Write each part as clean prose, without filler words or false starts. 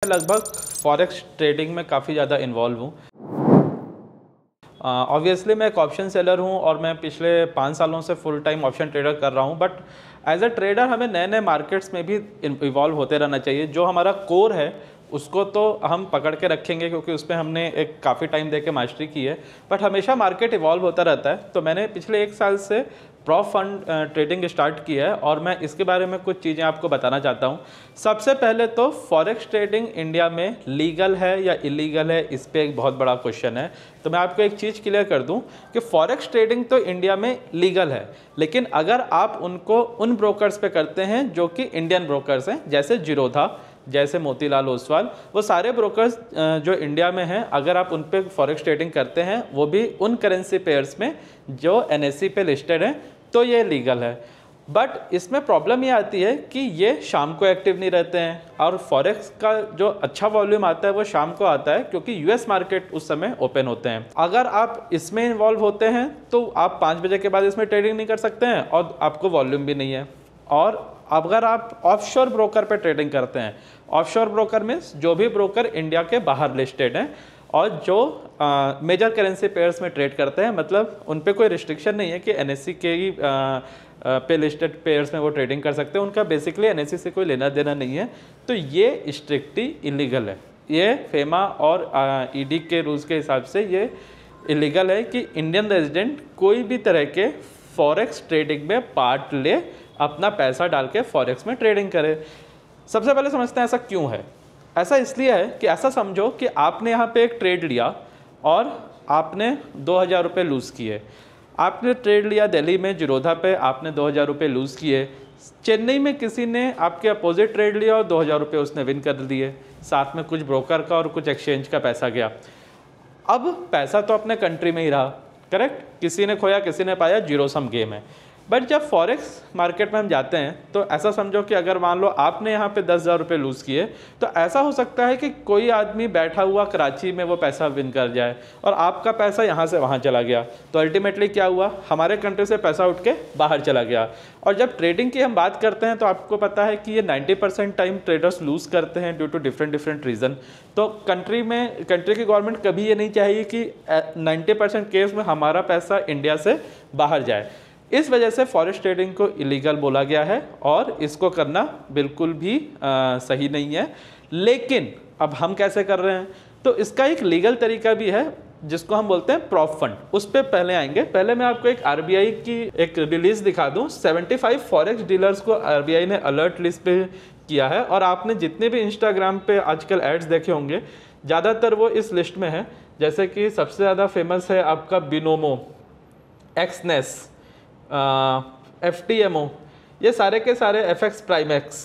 लगभग forex trading में काफ़ी ज़्यादा इन्वॉल्व हूँ। ऑब्वियसली मैं एक ऑप्शन सेलर हूँ और मैं पिछले 5 सालों से फुल टाइम ऑप्शन ट्रेडर कर रहा हूँ। बट एज अ ट्रेडर हमें नए नए मार्केट्स में भी इवॉल्व होते रहना चाहिए। जो हमारा कोर है उसको तो हम पकड़ के रखेंगे क्योंकि उसमें हमने एक काफ़ी टाइम दे के मास्टरी की है, बट हमेशा मार्केट इवॉल्व होता रहता है। तो मैंने पिछले 1 साल से प्रॉप फंड ट्रेडिंग स्टार्ट किया है और मैं इसके बारे में कुछ चीज़ें आपको बताना चाहता हूँ। सबसे पहले तो फॉरेक्स ट्रेडिंग इंडिया में लीगल है या इलीगल है, इस पर एक बहुत बड़ा क्वेश्चन है। तो मैं आपको एक चीज़ क्लियर कर दूं कि फॉरेक्स ट्रेडिंग तो इंडिया में लीगल है, लेकिन अगर आप उनको उन ब्रोकर्स पे करते हैं जो कि इंडियन ब्रोकर्स हैं, जैसे जीरोधा, जैसे मोतीलाल ओसवाल, वो सारे ब्रोकर्स जो इंडिया में हैं, अगर आप उन पे फॉरेक्स ट्रेडिंग करते हैं वो भी उन करेंसी पेयर्स में जो NSE पे लिस्टेड हैं, तो ये लीगल है। बट इसमें प्रॉब्लम ये आती है कि ये शाम को एक्टिव नहीं रहते हैं और फॉरेक्स का जो अच्छा वॉल्यूम आता है वो शाम को आता है क्योंकि US मार्केट उस समय ओपन होते हैं। अगर आप इसमें इन्वॉल्व होते हैं तो आप 5 बजे के बाद इसमें ट्रेडिंग नहीं कर सकते हैं और आपको वॉल्यूम भी नहीं है। और अगर आप ऑफशोर ब्रोकर पे ट्रेडिंग करते हैं, ऑफशोर ब्रोकर मीन्स जो भी ब्रोकर इंडिया के बाहर लिस्टेड हैं और जो मेजर करेंसी पेयर्स में ट्रेड करते हैं, मतलब उन पे कोई रिस्ट्रिक्शन नहीं है कि NSE के ही पे लिस्टेड पेयर्स में वो ट्रेडिंग कर सकते हैं, उनका बेसिकली NSE से कोई लेना देना नहीं है, तो ये स्ट्रिक्टली इलीगल है। ये फेमा और ED के रूल्स के हिसाब से ये इलीगल है कि इंडियन रेजिडेंट कोई भी तरह के फॉरेक्स ट्रेडिंग में पार्ट ले, अपना पैसा डाल के फॉरेक्स में ट्रेडिंग करे। सबसे पहले समझते हैं ऐसा क्यों है। ऐसा इसलिए है कि ऐसा समझो कि आपने यहाँ पे एक ट्रेड लिया और आपने 2000 रुपये लूज़ किए। आपने ट्रेड लिया दिल्ली में जीरोधा पे, आपने 2000 रुपये लूज़ किए। चेन्नई में किसी ने आपके अपोजिट ट्रेड लिया और 2000 रुपये उसने विन कर दिए, साथ में कुछ ब्रोकर का और कुछ एक्सचेंज का पैसा गया। अब पैसा तो अपने कंट्री में ही रहा, करेक्ट, किसी ने खोया किसी ने पाया, जीरो सम गेम है। बट जब फॉरेक्स मार्केट में हम जाते हैं तो ऐसा समझो कि अगर मान लो आपने यहाँ पे 10,000 रुपये लूज़ किए, तो ऐसा हो सकता है कि कोई आदमी बैठा हुआ कराची में वो पैसा विन कर जाए और आपका पैसा यहाँ से वहाँ चला गया। तो अल्टीमेटली क्या हुआ, हमारे कंट्री से पैसा उठ के बाहर चला गया। और जब ट्रेडिंग की हम बात करते हैं तो आपको पता है कि ये 90% टाइम ट्रेडर्स लूज़ करते हैं ड्यू टू डिफरेंट रीज़न। तो कंट्री की गवर्नमेंट कभी ये नहीं चाहिए कि 90% केस में हमारा पैसा इंडिया से बाहर जाए। इस वजह से फॉरेक्स ट्रेडिंग को इलीगल बोला गया है और इसको करना बिल्कुल भी सही नहीं है। लेकिन अब हम कैसे कर रहे हैं, तो इसका एक लीगल तरीका भी है जिसको हम बोलते हैं प्रॉप फंड, उस पर पहले आएंगे। पहले मैं आपको एक RBI की एक रिलीज दिखा दूं। 75 फॉरेक्स डीलर्स को RBI ने अलर्ट लिस्ट पे किया है और आपने जितने भी इंस्टाग्राम पे आजकल एड्स देखे होंगे ज़्यादातर वो इस लिस्ट में है। जैसे कि सबसे ज़्यादा फेमस है आपका बिनोमो, एक्सनेस, FTMO, ये सारे के सारे FX प्राइमेक्स,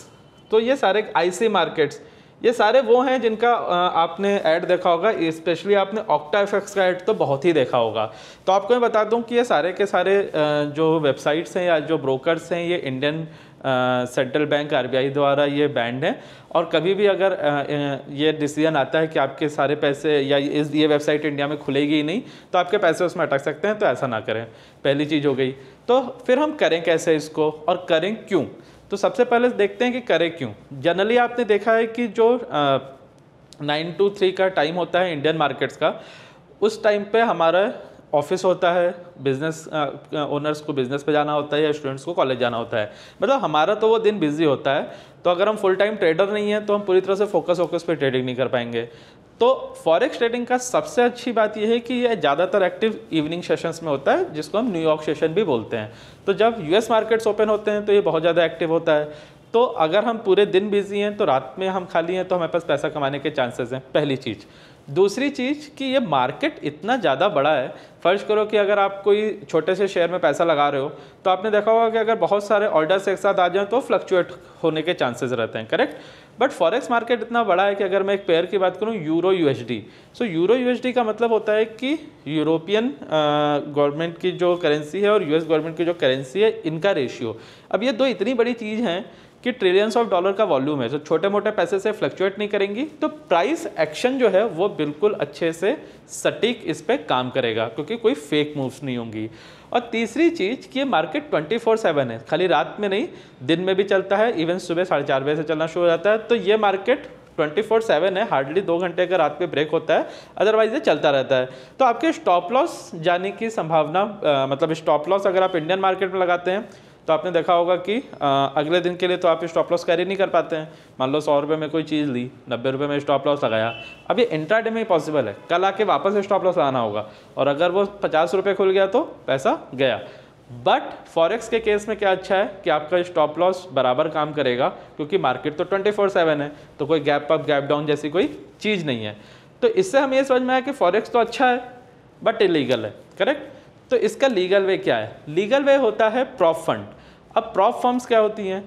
तो ये सारे IC मार्केट्स, ये सारे वो हैं जिनका आपने ऐड देखा होगा। स्पेशली आपने OctaFX का ऐड तो बहुत ही देखा होगा। तो आपको मैं बता दूं कि ये सारे के सारे जो वेबसाइट्स हैं या जो ब्रोकर्स हैं, ये इंडियन सेंट्रल बैंक RBI द्वारा ये बैंड है। और कभी भी अगर ये डिसीजन आता है कि आपके सारे पैसे या ये वेबसाइट इंडिया में खुलेगी ही नहीं, तो आपके पैसे उसमें अटक सकते हैं, तो ऐसा ना करें। पहली चीज़ हो गई। तो फिर हम करें कैसे इसको और करें क्यों, तो सबसे पहले देखते हैं कि करें क्यों। जनरली आपने देखा है कि जो 9 to 3 का टाइम होता है इंडियन मार्केट्स का, उस टाइम पे हमारा ऑफिस होता है, बिजनेस ओनर्स को बिजनेस पे जाना होता है या स्टूडेंट्स को कॉलेज जाना होता है, मतलब हमारा तो वो दिन बिजी होता है। तो अगर हम फुल टाइम ट्रेडर नहीं है तो हम पूरी तरह से फोकस पे ट्रेडिंग नहीं कर पाएंगे। तो फॉरेक्स ट्रेडिंग का सबसे अच्छी बात यह है कि यह ज़्यादातर एक्टिव इवनिंग सेशंस में होता है, जिसको हम न्यूयॉर्क सेशन भी बोलते हैं। तो जब US मार्केट्स ओपन होते हैं तो ये बहुत ज़्यादा एक्टिव होता है। तो अगर हम पूरे दिन बिजी हैं तो रात में हम खाली हैं तो हमारे पास पैसा कमाने के चांसेस हैं, पहली चीज़। दूसरी चीज़ कि ये मार्केट इतना ज़्यादा बड़ा है। फ़र्ज़ करो कि अगर आप कोई छोटे से शेयर में पैसा लगा रहे हो तो आपने देखा होगा कि अगर बहुत सारे ऑर्डर्स एक साथ आ जाएं तो फ्लक्चुएट होने के चांसेस रहते हैं, करेक्ट। बट फॉरेक्स मार्केट इतना बड़ा है कि अगर मैं एक पेयर की बात करूं, यूरो USD, सो यूरो USD का मतलब होता है कि यूरोपियन गवर्नमेंट की जो करेंसी है और US गवर्नमेंट की जो करेंसी है, इनका रेशियो। अब ये दो इतनी बड़ी चीज़ हैं कि ट्रिलियंस ऑफ डॉलर का वॉल्यूम है, तो छोटे मोटे पैसे से फ्लक्चुएट नहीं करेंगी, तो प्राइस एक्शन जो है वो बिल्कुल अच्छे से सटीक इस पर काम करेगा क्योंकि कोई फेक मूव्स नहीं होंगी। और तीसरी चीज़ कि ये मार्केट 24/7 है, खाली रात में नहीं, दिन में भी चलता है, इवन सुबह 4:30 बजे से चलना शुरू हो जाता है। तो ये मार्केट 24/7 है, हार्डली 2 घंटे का रात पे ब्रेक होता है, अदरवाइज ये चलता रहता है। तो आपके स्टॉप लॉस जाने की संभावना मतलब स्टॉप लॉस अगर आप इंडियन मार्केट में लगाते हैं तो आपने देखा होगा कि अगले दिन के लिए तो आप स्टॉप लॉस कैरी नहीं कर पाते हैं। मान लो 100 रुपये में कोई चीज़ ली, 90 रुपये में स्टॉप लॉस लगाया, अब ये इंट्राडे में ही पॉसिबल है, कल आके वापस स्टॉप लॉस लगाना होगा, और अगर वो 50 रुपये खुल गया तो पैसा गया। बट फॉरेक्स के केस में क्या अच्छा है कि आपका स्टॉप लॉस बराबर काम करेगा, क्योंकि मार्केट तो 24/7 है, तो कोई गैप अप गैप डाउन जैसी कोई चीज़ नहीं है। तो इससे हमें ये समझ में आया कि फॉरेक्स तो अच्छा है बट इलीगल है, करेक्ट। तो इसका लीगल वे क्या है? लीगल वे होता है प्रॉप फंड। अब प्रॉप फर्म्स क्या होती हैं?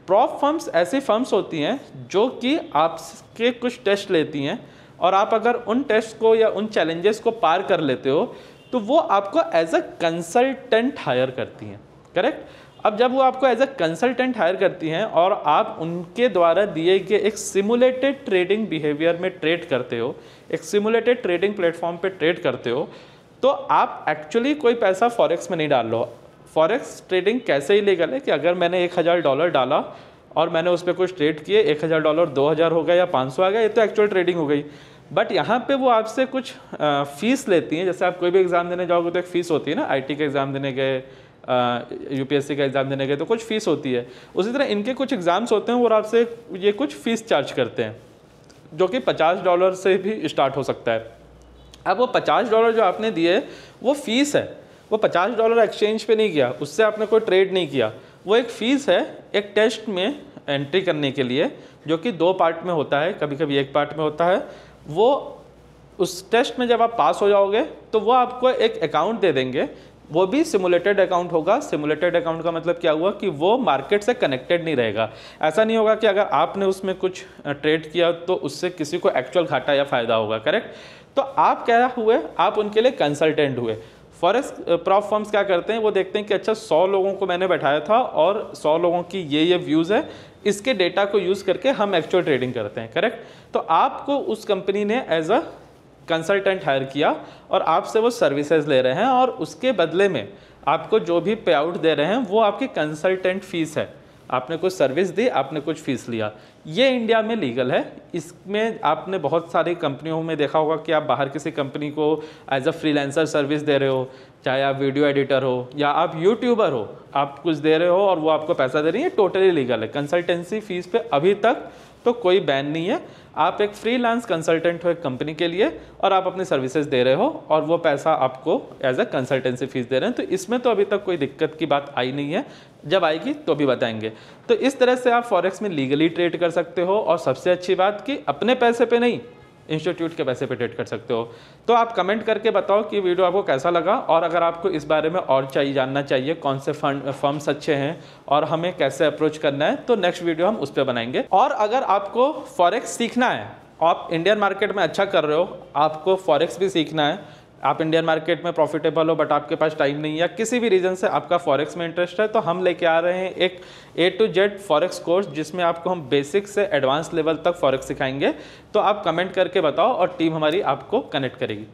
प्रॉप फर्म्स ऐसी फर्म्स होती हैं जो कि आपके कुछ टेस्ट लेती हैं, और आप अगर उन टेस्ट को या उन चैलेंजेस को पार कर लेते हो तो वो आपको एज अ कंसल्टेंट हायर करती हैं, करेक्ट। अब जब वो आपको एज अ कंसल्टेंट हायर करती हैं और आप उनके द्वारा दिए गए एक सिमुलेटेड ट्रेडिंग बिहेवियर में ट्रेड करते हो, एक सिमुलेटेड ट्रेडिंग प्लेटफॉर्म पे ट्रेड करते हो, तो आप एक्चुअली कोई पैसा फॉरेक्स में नहीं डाल लो। फॉरेक्स ट्रेडिंग कैसे इलीगल है कि अगर मैंने $1000 डाला और मैंने उस पर कुछ ट्रेड किए, $1000 2000 हो गया या 500 आ गया, ये तो एक्चुअल ट्रेडिंग हो गई। बट यहाँ पे वो आपसे कुछ फीस लेती हैं। जैसे आप कोई भी एग्ज़ाम देने जाओगे तो एक फ़ीस होती है ना, IT का एग्ज़ाम देने गए, UPSC का एग्ज़ाम देने गए तो कुछ फ़ीस होती है। उसी तरह इनके कुछ एग्ज़ाम्स होते हैं और आपसे ये कुछ फ़ीस चार्ज करते हैं, जो कि $50 से भी स्टार्ट हो सकता है। अब वो $50 जो आपने दिए वो फ़ीस है, वो $50 एक्सचेंज पे नहीं किया, उससे आपने कोई ट्रेड नहीं किया, वो एक फ़ीस है एक टेस्ट में एंट्री करने के लिए, जो कि 2 पार्ट में होता है, कभी कभी 1 पार्ट में होता है। वो उस टेस्ट में जब आप पास हो जाओगे तो वो आपको एक अकाउंट दे देंगे, वो भी सिमुलेटेड अकाउंट होगा। सिमुलेटेड अकाउंट का मतलब क्या हुआ कि वो मार्केट से कनेक्टेड नहीं रहेगा। ऐसा नहीं होगा कि अगर आपने उसमें कुछ ट्रेड किया तो उससे किसी को एक्चुअल घाटा या फ़ायदा होगा, करेक्ट। तो आप क्या हुए, आप उनके लिए कंसल्टेंट हुए। फॉरेक्स प्रॉप फर्म्स क्या करते हैं, वो देखते हैं कि अच्छा 100 लोगों को मैंने बैठाया था और 100 लोगों की ये व्यूज़ है, इसके डेटा को यूज़ करके हम एक्चुअल ट्रेडिंग करते हैं, करेक्ट। तो आपको उस कंपनी ने एज अ कंसल्टेंट हायर किया और आपसे वो सर्विसेज ले रहे हैं, और उसके बदले में आपको जो भी पे आउट दे रहे हैं वो आपकी कंसल्टेंट फीस है। आपने कुछ सर्विस दी, आपने कुछ फीस लिया। ये इंडिया में लीगल है। इसमें आपने बहुत सारी कंपनियों में देखा होगा कि आप बाहर किसी कंपनी को एज अ फ्रीलांसर सर्विस दे रहे हो, चाहे आप वीडियो एडिटर हो या आप यूट्यूबर हो, आप कुछ दे रहे हो और वो आपको पैसा दे रही है, टोटली लीगल है। कंसल्टेंसी फीस पे अभी तक तो कोई बैन नहीं है। आप एक फ्रीलांस कंसल्टेंट हो एक कंपनी के लिए और आप अपनी सर्विसेज दे रहे हो और वो पैसा आपको एज अ कंसल्टेंसी फीस दे रहे हैं, तो इसमें तो अभी तक कोई दिक्कत की बात आई नहीं है। जब आएगी तो भी बताएंगे। तो इस तरह से आप फॉरेक्स में लीगली ट्रेड कर सकते हो, और सबसे अच्छी बात कि अपने पैसे पे नहीं, इंस्टीट्यूट के पैसे पे ट्रेड कर सकते हो। तो आप कमेंट करके बताओ कि वीडियो आपको कैसा लगा, और अगर आपको इस बारे में और जानना चाहिए कौन से फर्म्स अच्छे हैं और हमें कैसे अप्रोच करना है, तो नेक्स्ट वीडियो हम उस पर बनाएंगे। और अगर आपको फॉरेक्स सीखना है, आप इंडियन मार्केट में अच्छा कर रहे हो, आपको फॉरेक्स भी सीखना है, आप इंडियन मार्केट में प्रॉफिटेबल हो बट आपके पास टाइम नहीं है, या किसी भी रीज़न से आपका फॉरेक्स में इंटरेस्ट है, तो हम लेके आ रहे हैं एक A to Z forex course, जिसमें आपको हम बेसिक से एडवांस लेवल तक फॉरेक्स सिखाएंगे। तो आप कमेंट करके बताओ और टीम हमारी आपको कनेक्ट करेगी।